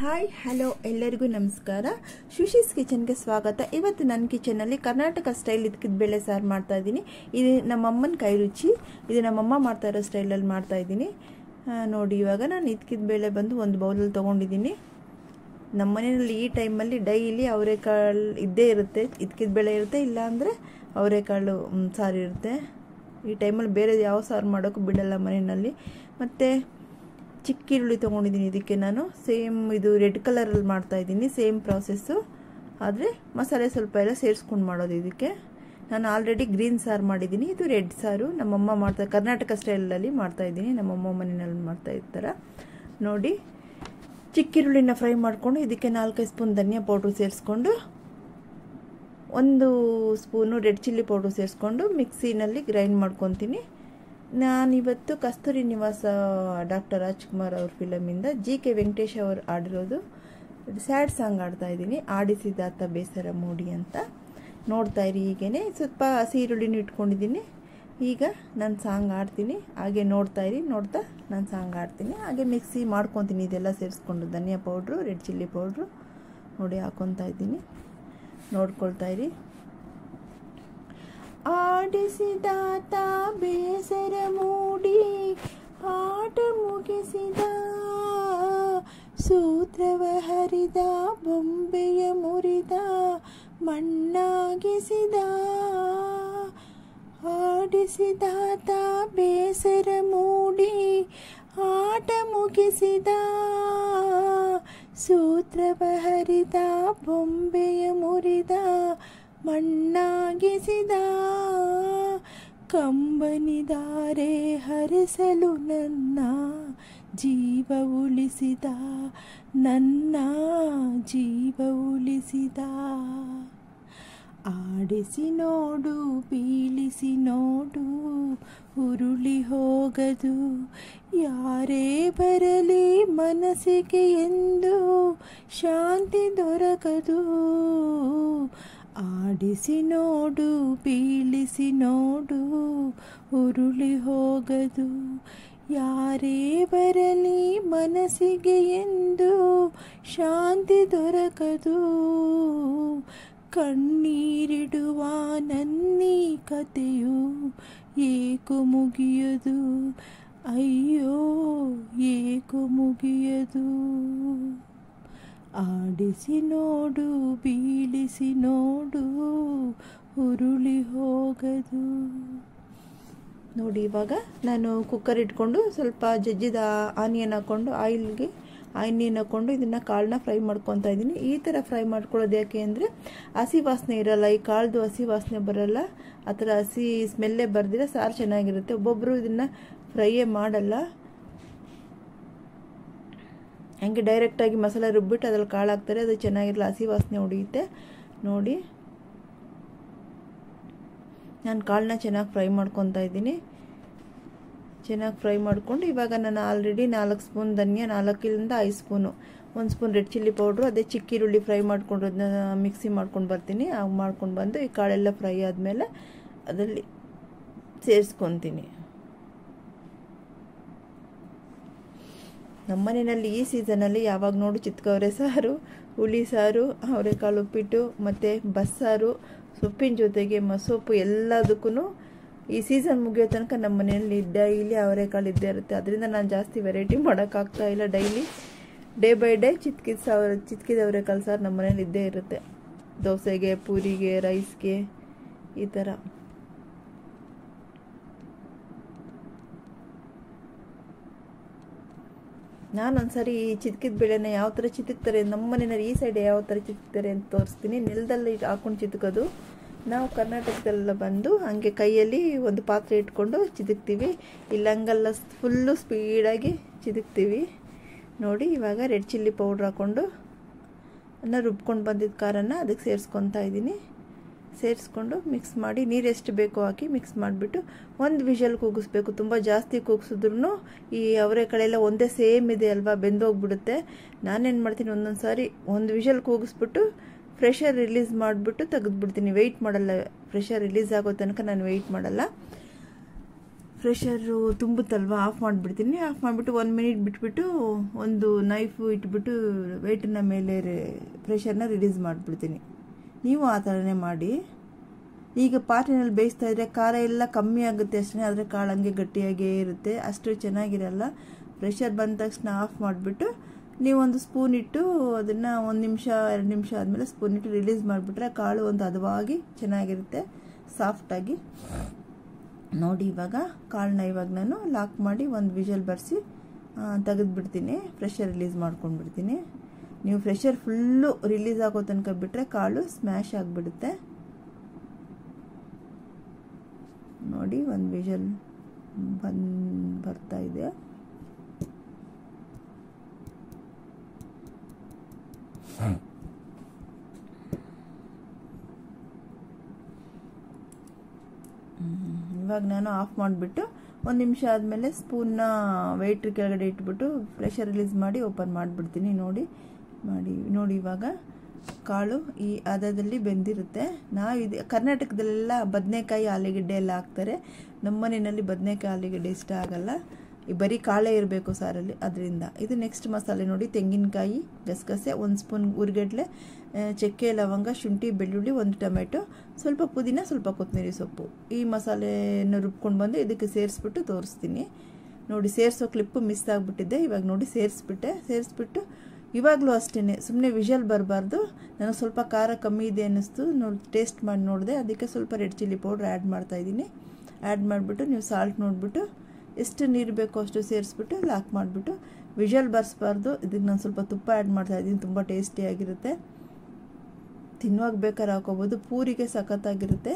Hi hello ಎಲ್ಲರಿಗೂ ನಮಸ್ಕಾರ. ಶುಶೀಸ್ ಕಿಚನ್ಗೆ ಸ್ವಾಗತ. ಇವತ್ತು ನನ್ನ ಕಿಚನಲ್ಲಿ ಕರ್ನಾಟಕ ಸ್ಟೈಲ್ ಇದ್ಕಿದ ಬೇಳೆ ಸಾರು ಮಾಡ್ತಾ ಇದ್ದೀನಿ. ಇದು ನಮ್ಮಮ್ಮನ ಕೈ ರುಚಿ. ಇದು ನಮ್ಮಮ್ಮ ಮಾಡ್ತಾ ಇರೋ ಸ್ಟೈಲಲ್ಲಿ ಮಾಡ್ತಾ ಇದ್ದೀನಿ ನೋಡಿ. ಇವಾಗ ನಾನು ಇದ್ಕಿದ ಬೇಳೆ ಬಂದು ಒಂದು ಬೌಲಲ್ಲಿ ತೊಗೊಂಡಿದ್ದೀನಿ. ನಮ್ಮ ಮನೆಯಲ್ಲಿ ಈ ಟೈಮಲ್ಲಿ ಡೈಲಿ ಅವರೆಕಾಳು ಇದ್ದೇ ಇರುತ್ತೆ. ಇದ್ಕಿದ ಬೇಳೆ ಇರುತ್ತೆ, ಇಲ್ಲಾಂದರೆ ಅವರೆಕಾಳು ಸಾರು ಇರುತ್ತೆ. ಈ ಟೈಮಲ್ಲಿ ಬೇರೆ ಯಾವ ಸಾರು ಮಾಡೋಕ್ಕೂ ಬಿಡಲ್ಲ ಮನೆಯಲ್ಲಿ. ಮತ್ತು ಚಿಕ್ಕ ಈರುಳ್ಳಿ ತೊಗೊಂಡಿದ್ದೀನಿ. ಇದಕ್ಕೆ ನಾನು ಸೇಮ್ ಇದು ರೆಡ್ ಕಲರಲ್ಲಿ ಮಾಡ್ತಾಯಿದ್ದೀನಿ, ಸೇಮ್ ಪ್ರಾಸೆಸ್ಸು. ಆದರೆ ಮಸಾಲೆ ಸ್ವಲ್ಪ ಎಲ್ಲ ಸೇರಿಸ್ಕೊಂಡು ಮಾಡೋದು. ಇದಕ್ಕೆ ನಾನು ಆಲ್ರೆಡಿ ಗ್ರೀನ್ ಸಾರು ಮಾಡಿದ್ದೀನಿ, ಇದು ರೆಡ್ ಸಾರು ನಮ್ಮಮ್ಮ ಮಾಡ್ತಾ ಕರ್ನಾಟಕ ಸ್ಟೈಲಲ್ಲಿ ಮಾಡ್ತಾಯಿದ್ದೀನಿ. ನಮ್ಮಮ್ಮ ಮನೆಯಲ್ಲಿ ಮಾಡ್ತಾ ಇರ್ತಾರೆ ನೋಡಿ. ಚಿಕ್ಕ ಈರುಳ್ಳಿನ ಫ್ರೈ ಮಾಡಿಕೊಂಡು ಇದಕ್ಕೆ 4-5 ಸ್ಪೂನ್ ಧನಿಯಾ ಪೌಡ್ರು ಸೇರಿಸ್ಕೊಂಡು, 1 ಸ್ಪೂನು ರೆಡ್ ಚಿಲ್ಲಿ ಪೌಡ್ರು ಸೇರಿಸ್ಕೊಂಡು ಮಿಕ್ಸಿನಲ್ಲಿ ಗ್ರೈಂಡ್ ಮಾಡ್ಕೊತೀನಿ. ನಾನಿವತ್ತು ಕಸ್ತೂರಿ ನಿವಾಸ ಡಾಕ್ಟರ್ ರಾಜ್ಕುಮಾರ್ ಅವ್ರ ಫಿಲಮಿಂದ GK ವೆಂಕಟೇಶ್ ಅವರು ಆಡಿರೋದು ಸ್ಯಾಡ್ ಸಾಂಗ್ ಆಡ್ತಾ ಇದ್ದೀನಿ. ಆಡಿಸಿದಾತ ಬೇಸರ ಮೂಡಿ ಅಂತ ನೋಡ್ತಾ ಇರಿ. ಹೀಗೇ ಸ್ವಲ್ಪ ಹಸಿ ಈರುಳ್ಳಿನೂ ಇಟ್ಕೊಂಡಿದ್ದೀನಿ. ಈಗ ನಾನು ಸಾಂಗ್ ಆಡ್ತೀನಿ, ಹಾಗೆ ನೋಡ್ತಾ ಇರಿ. ನೋಡ್ತಾ ನಾನು ಸಾಂಗ್ ಆಡ್ತೀನಿ, ಹಾಗೆ ಮಿಕ್ಸಿ ಮಾಡ್ಕೊತೀನಿ. ಇದೆಲ್ಲ ಸೇರಿಸ್ಕೊಂಡು ಧನಿಯಾ ಪೌಡ್ರು ರೆಡ್ ಚಿಲ್ಲಿ ಪೌಡ್ರು ನೋಡಿ ಹಾಕ್ಕೊತಾ ಇದ್ದೀನಿ, ನೋಡ್ಕೊಳ್ತಾ ಇರಿ. ಆಡಿಸಿದಾತ ಬೇಸರ ಮೂಡಿ ಆಟ ಮುಗಿಸಿದ, ಸೂತ್ರವ ಹರಿದ ಬೊಂಬೆಯ ಮುರಿದ ಮಣ್ಣಾಗಿಸಿದ. ಆಡಿಸಿದಾತ ಬೇಸರ ಮೂಡಿ ಆಟ ಮುಗಿಸಿದ, ಸೂತ್ರವ ಹರಿದ ಬೊಂಬೆಯ ಮುರಿದ ಮಣ್ಣಾಗಿಸಿದ. ಕಂಬನಿದಾರೆ ಹರಿಸಲು ನನ್ನ ಜೀವ ಉಳಿಸಿದ, ನನ್ನ ಜೀವ ಉಳಿಸಿದ. ಆಡಿಸಿ ನೋಡು ಬೀಳಿಸಿ ನೋಡು ಉರುಳಿ ಹೋಗದು, ಯಾರೇ ಬರಲಿ ಮನಸ್ಸಿಗೆ ಎಂದು ಶಾಂತಿ ದೊರಕದು. ಆಡಿಸಿ ನೋಡು ಬೀಳಿಸಿ ನೋಡು ಉರುಳಿ ಹೋಗದು, ಯಾರೇ ಬರಲಿ ಮನಸ್ಸಿಗೆ ಎಂದು ಶಾಂತಿ ದೊರಕದು. ಕಣ್ಣೀರಿಡುವ ನನ್ನೀ ಕಥೆಯು ಏಕೋ ಮುಗಿಯದು, ಅಯ್ಯೋ ಏಕೋ ಮುಗಿಯದು. ಆಡಿಸಿ ನೋಡು ಬೀಳಿಸಿ ನೋಡು ಉರುಳಿ ಹೋಗದು ನೋಡಿ. ಇವಾಗ ನಾನು ಕುಕ್ಕರ್ ಇಟ್ಕೊಂಡು ಸ್ವಲ್ಪ ಜಜ್ಜಿದ ಆನಿಯನ್ ಹಾಕ್ಕೊಂಡು ಆನಿಯನ್ ಹಾಕ್ಕೊಂಡು ಇದನ್ನು ಕಾಳನ್ನ ಫ್ರೈ ಮಾಡ್ಕೊತಾ ಇದ್ದೀನಿ. ಈ ಥರ ಫ್ರೈ ಮಾಡ್ಕೊಳ್ಳೋದು ಯಾಕೆ ಅಂದರೆ ಹಸಿ ವಾಸನೆ ಇರಲ್ಲ, ಈ ಕಾಳ್ದು ಹಸಿ ವಾಸನೆ ಬರಲ್ಲ. ಆ ಥರ ಹಸಿ ಸ್ಮೆಲ್ಲೇ ಬರ್ದಿರ ಸಾರು ಚೆನ್ನಾಗಿರುತ್ತೆ. ಒಬ್ಬೊಬ್ಬರು ಇದನ್ನು ಫ್ರೈಯೇ ಮಾಡಲ್ಲ, ಹಂಗೆ ಡೈರೆಕ್ಟಾಗಿ ಮಸಾಲೆ ರುಬ್ಬಿಟ್ಟು ಅದ್ರಲ್ಲಿ ಕಾಳು ಹಾಕ್ತಾರೆ, ಅದು ಚೆನ್ನಾಗಿರಲ್ಲ, ಹಸಿ ವಾಸನೆ ಹೊಡೆಯುತ್ತೆ ನೋಡಿ. ನಾನು ಕಾಳನ್ನ ಚೆನ್ನಾಗಿ ಫ್ರೈ ಮಾಡ್ಕೊತಾ ಇದ್ದೀನಿ. ಚೆನ್ನಾಗಿ ಫ್ರೈ ಮಾಡಿಕೊಂಡು ಇವಾಗ ನಾನು ಆಲ್ರೆಡಿ 4 ಸ್ಪೂನ್ ಧನಿಯಾ, 4ರಿಂದ 5 spoon, 1 spoon red chilli powder, ಅದೇ ಚಿಕ್ಕ ಈರುಳ್ಳಿ ಫ್ರೈ ಮಾಡ್ಕೊಂಡು ಅದನ್ನ ಮಿಕ್ಸಿ ಮಾಡ್ಕೊಂಡು ಬರ್ತೀನಿ. ಆಗ ಮಾಡ್ಕೊಂಡು ಬಂದು ಈ ಕಾಳೆಲ್ಲ ಫ್ರೈ ಆದಮೇಲೆ ಅದರಲ್ಲಿ ಸೇರಿಸ್ಕೊತೀನಿ. ನಮ್ಮ ಮನೆಯಲ್ಲಿ ಈ ಸೀಸನಲ್ಲಿ ಯಾವಾಗ ನೋಡು ಚಿತ್ಕವರೆ ಸಾರು, ಹುಳಿ ಸಾರು, ಅವರೆಕಾಳು ಉಪ್ಪಿಟ್ಟು ಮತ್ತು ಬಸ್ಸಾರು, ಸೊಪ್ಪಿನ ಜೊತೆಗೆ ಮಸೊಪ್ಪು ಎಲ್ಲದಕ್ಕೂ ಈ ಸೀಸನ್ ಮುಗಿಯೋ ತನಕ ನಮ್ಮ ಮನೆಯಲ್ಲಿ ಡೈಲಿ ಅವರೆಕಾಳು ಇದ್ದೇ ಇರುತ್ತೆ. ಅದರಿಂದ ನಾನು ಜಾಸ್ತಿ ವೆರೈಟಿ ಮಾಡೋಕ್ಕಾಗ್ತಾ ಇಲ್ಲ. ಡೈಲಿ ಡೇ ಬೈ ಡೇ ಚಿತ್ಕಿದ ಅವರೆಕಾಳು ಸಾರು ನಮ್ಮ ಮನೇಲಿ ಇದ್ದೇ ಇರುತ್ತೆ. ದೋಸೆಗೆ, ಪೂರಿಗೆ, ರೈಸ್ಗೆ, ಈ ಥರ. ನಾನೊಂದ್ಸರಿ ಈ ಚಿತ್ಕಿದ ಬೇಳೆನ ಯಾವ ಥರ ಚಿತ್ತಾರೆ, ನಮ್ಮ ಮನೆಯಲ್ಲಿ ಈ ಸೈಡ್ ಯಾವ ಥರ ಚಿತ್ತಾರೆ ಅಂತ ತೋರಿಸ್ತೀನಿ. ನೆಲದಲ್ಲಿ ಹಾಕೊಂಡು ಚಿತ್ಕೋದು. ನಾವು ಕರ್ನಾಟಕದಲ್ಲ ಬಂದು ಹಂಗೆ ಕೈಯಲ್ಲಿ ಒಂದು ಪಾತ್ರೆ ಇಟ್ಕೊಂಡು ಚಿತ್ಕ್ತೀವಿ. ಇಲ್ಲ ಹಂಗಲ್ಲ, ಫುಲ್ಲು ಸ್ಪೀಡಾಗಿ ಚಿತ್ಕ್ತೀವಿ ನೋಡಿ. ಇವಾಗ ರೆಡ್ ಚಿಲ್ಲಿ ಪೌಡ್ರ್ ಹಾಕ್ಕೊಂಡು ರುಬ್ಕೊಂಡು ಬಂದಿದ್ದ ಖಾರನ ಅದಕ್ಕೆ ಸೇರಿಸ್ಕೊತಾ ಇದ್ದೀನಿ. ಸೇರಿಸ್ಕೊಂಡು ಮಿಕ್ಸ್ ಮಾಡಿ ನೀರು ಎಷ್ಟು ಬೇಕೋ ಹಾಕಿ ಮಿಕ್ಸ್ ಮಾಡಿಬಿಟ್ಟು 1 ವಿಷಲ್ ಕೂಗಿಸ್ಬೇಕು. ತುಂಬ ಜಾಸ್ತಿ ಕೂಗಿಸಿದ್ರೂ ಈ ಅವರೆಕಾಳೆಲ್ಲ ಒಂದೇ ಸೇಮ್ ಇದೆ ಅಲ್ವಾ, ಬೆಂದೋಗ್ಬಿಡುತ್ತೆ. ನಾನೇನು ಮಾಡ್ತೀನಿ, ಒಂದೊಂದು ಸಾರಿ 1 ವಿಷಲ್ ಕೂಗಿಸ್ಬಿಟ್ಟು ಪ್ರೆಷರ್ ರಿಲೀಸ್ ಮಾಡಿಬಿಟ್ಟು ತೆಗೆದುಬಿಡ್ತೀನಿ. ವೆಯ್ಟ್ ಮಾಡಲ್ಲ, ಪ್ರೆಷರ್ ರಿಲೀಸ್ ಆಗೋ ತನಕ ನಾನು ವೆಯ್ಟ್ ಮಾಡಲ್ಲ. ಪ್ರೆಷರು ತುಂಬುತ್ತಲ್ವ, ಆಫ್ ಮಾಡಿಬಿಡ್ತೀನಿ. ಆಫ್ ಮಾಡಿಬಿಟ್ಟು 1 ಮಿನಿಟ್ ಬಿಟ್ಬಿಟ್ಟು ಒಂದು ನೈಫು ಇಟ್ಬಿಟ್ಟು ವೆಯ್ಟನ್ನ ಮೇಲೆ ಪ್ರೆಷರ್ನ ರಿಲೀಸ್ ಮಾಡಿಬಿಡ್ತೀನಿ. ನೀವು ಆ ಥರನೇ ಮಾಡಿ. ಈಗ ಪಾತ್ರೆಯಲ್ಲಿ ಬೇಯಿಸ್ತಾ ಇದ್ರೆ ಖಾರ ಎಲ್ಲ ಕಮ್ಮಿ ಆಗುತ್ತೆ ಅಷ್ಟೇ, ಆದರೆ ಕಾಳು ಹಂಗೆ ಗಟ್ಟಿಯಾಗೇ ಇರುತ್ತೆ, ಅಷ್ಟು ಚೆನ್ನಾಗಿರಲ್ಲ. ಪ್ರೆಷರ್ ಬಂದ ತಕ್ಷಣ ಆಫ್ ಮಾಡಿಬಿಟ್ಟು ನೀವೊಂದು ಸ್ಪೂನ್ ಇಟ್ಟು ಅದನ್ನು 1 ನಿಮಿಷ 2 ನಿಮಿಷ ಆದಮೇಲೆ ಸ್ಪೂನ್ ಇಟ್ಟು ರಿಲೀಸ್ ಮಾಡಿಬಿಟ್ರೆ ಕಾಳು ಒಂದು ಹದವಾಗಿ ಚೆನ್ನಾಗಿರುತ್ತೆ, ಸಾಫ್ಟಾಗಿ. ನೋಡಿ ಇವಾಗ ಕಾಳನ್ನ ಇವಾಗ ನಾನು ಲಾಕ್ ಮಾಡಿ ಒಂದು ವಿಷಲ್ ಬರೆಸಿ ತೆಗೆದುಬಿಡ್ತೀನಿ, ಪ್ರೆಷರ್ ರಿಲೀಸ್ ಮಾಡ್ಕೊಂಡ್ಬಿಡ್ತೀನಿ. ನೀವು ಪ್ರೆಷರ್ ಫುಲ್ಲು ರಿಲೀಸ್ ಆಗೋ ತನಕ ಬಿಟ್ಟರೆ ಕಾಳು ಸ್ಮ್ಯಾಶ್ ಆಗಿಬಿಡುತ್ತೆ. ನೋಡಿ ಒಂದು ವಿಷಲ್ ಬರ್ತಾ ಇದೆ. ಇವಾಗ ನಾನು ಆಫ್ ಮಾಡಿಬಿಟ್ಟು 1 ನಿಮಿಷ ಆದಮೇಲೆ ಸ್ಪೂನ್ನ ವೆಯ್ಟ್ ಕೆಳಗಡೆ ಇಟ್ಬಿಟ್ಟು ಪ್ರೆಷರ್ ರಿಲೀಸ್ ಮಾಡಿ ಓಪನ್ ಮಾಡಿಬಿಡ್ತೀನಿ. ನೋಡಿ ಇವಾಗ ಕಾಳು ಈ ಹದದಲ್ಲಿ ಬೆಂದಿರುತ್ತೆ. ಇದು ಕರ್ನಾಟಕದಲ್ಲೆಲ್ಲ ಬದನೆಕಾಯಿ ಆಲೂಗಡ್ಡೆ ಎಲ್ಲ ಹಾಕ್ತಾರೆ. ನಮ್ಮ ಮನೆಯಲ್ಲಿ ಬದನೆಕಾಯಿ ಆಲೂಗಡ್ಡೆ ಇಷ್ಟ ಆಗಲ್ಲ, ಬರೀ ಕಾಳೇ ಇರಬೇಕು ಸಾರಲ್ಲಿ, ಅದರಿಂದ. ಇದು ನೆಕ್ಸ್ಟ್ ಮಸಾಲೆ ನೋಡಿ, ತೆಂಗಿನಕಾಯಿ, ಗಸಗಸೆ, 1 ಸ್ಪೂನ್ ಉರ್ಗಡ್ಲೆ, ಚಕ್ಕೆ, ಲವಂಗ, ಶುಂಠಿ, ಬೆಳ್ಳುಳ್ಳಿ, 1 ಟೊಮೆಟೊ, ಸ್ವಲ್ಪ ಪುದೀನ, ಸ್ವಲ್ಪ ಕೊತ್ತಂಬರಿ ಸೊಪ್ಪು. ಈ ಮಸಾಲೆಯನ್ನು ರುಬ್ಕೊಂಡು ಬಂದು ಇದಕ್ಕೆ ಸೇರಿಸ್ಬಿಟ್ಟು ತೋರಿಸ್ತೀನಿ. ನೋಡಿ ಸೇರಿಸೋ ಕ್ಲಿಪ್ಪು ಮಿಸ್ ಆಗಿಬಿಟ್ಟಿದ್ದೆ, ಇವಾಗ ನೋಡಿ ಸೇರಿಸ್ಬಿಟ್ಟು ಇವಾಗಲೂ ಅಷ್ಟೇ, ಸುಮ್ಮನೆ ವಿಷಲ್ ಬರಬಾರ್ದು. ನನಗೆ ಸ್ವಲ್ಪ ಖಾರ ಕಮ್ಮಿ ಇದೆ ಅನ್ನಿಸ್ತು, ಟೇಸ್ಟ್ ಮಾಡಿ ನೋಡಿದೆ, ಅದಕ್ಕೆ ಸ್ವಲ್ಪ ರೆಡ್ ಚಿಲ್ಲಿ ಪೌಡ್ರ್ ಆ್ಯಡ್ ಮಾಡ್ತಾಯಿದ್ದೀನಿ. ಆ್ಯಡ್ ಮಾಡಿಬಿಟ್ಟು ನೀವು ಸಾಲ್ಟ್ ನೋಡಿಬಿಟ್ಟು ಎಷ್ಟು ನೀರು ಬೇಕೋ ಅಷ್ಟು ಸೇರಿಸ್ಬಿಟ್ಟು ಲಾಕ್ ಮಾಡಿಬಿಟ್ಟು ವಿಷಲ್ ಬರ್ಸ್ಬಾರ್ದು. ಇದಕ್ಕೆ ನಾನು ಸ್ವಲ್ಪ ತುಪ್ಪ ಆ್ಯಡ್ ಮಾಡ್ತಾಯಿದ್ದೀನಿ, ತುಂಬ ಟೇಸ್ಟಿಯಾಗಿರುತ್ತೆ. ತಿನ್ನುವಾಗ ಬೇಕಾದ್ರೆ ಹಾಕೋಬೋದು, ಪೂರಿಗೆ ಸಖತ್ತಾಗಿರುತ್ತೆ,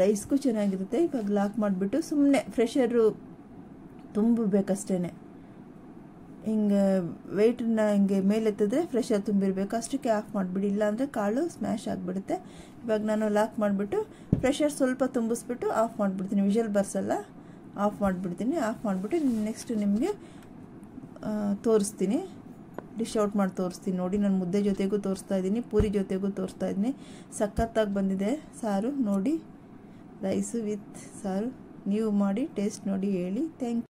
ರೈಸ್ಗೂ ಚೆನ್ನಾಗಿರುತ್ತೆ. ಇವಾಗ ಲಾಕ್ ಮಾಡಿಬಿಟ್ಟು ಸುಮ್ಮನೆ ಪ್ರೆಷರು ತುಂಬಬೇಕಷ್ಟೇ. ಹಿಂಗೆ ವೆಯ್ಟನ್ನ ಹಿಂಗೆ ಮೇಲೆತ್ತಿದ್ರೆ ಪ್ರೆಷರ್ ತುಂಬಿರಬೇಕು, ಅಷ್ಟಕ್ಕೆ ಆಫ್ ಮಾಡಿಬಿಡಿ, ಇಲ್ಲಾಂದರೆ ಕಾಳು ಸ್ಮ್ಯಾಶ್ ಆಗಿಬಿಡುತ್ತೆ. ಇವಾಗ ನಾನು ಲಾಕ್ ಮಾಡಿಬಿಟ್ಟು ಪ್ರೆಷರ್ ಸ್ವಲ್ಪ ತುಂಬಿಸ್ಬಿಟ್ಟು ಆಫ್ ಮಾಡಿಬಿಡ್ತೀನಿ, ವಿಷಲ್ ಬರ್ಸಲ್ಲ, ಆಫ್ ಮಾಡಿಬಿಡ್ತೀನಿ. ಆಫ್ ಮಾಡಿಬಿಟ್ಟು ನೆಕ್ಸ್ಟ್ ನಿಮಗೆ ತೋರಿಸ್ತೀನಿ, ಡಿಶ್ ಔಟ್ ಮಾಡಿ ತೋರಿಸ್ತೀನಿ. ನೋಡಿ ನಾನು ಮುದ್ದೆ ಜೊತೆಗೂ ತೋರಿಸ್ತಾ ಇದ್ದೀನಿ, ಪೂರಿ ಜೊತೆಗೂ ತೋರಿಸ್ತಾ ಇದ್ದೀನಿ, ಸಖತ್ತಾಗಿ ಬಂದಿದೆ ಸಾರು. ನೋಡಿ ರೈಸು ವಿತ್ ಸಾರು, ನೀವು ಮಾಡಿ ಟೇಸ್ಟ್ ನೋಡಿ ಹೇಳಿ. Thank you.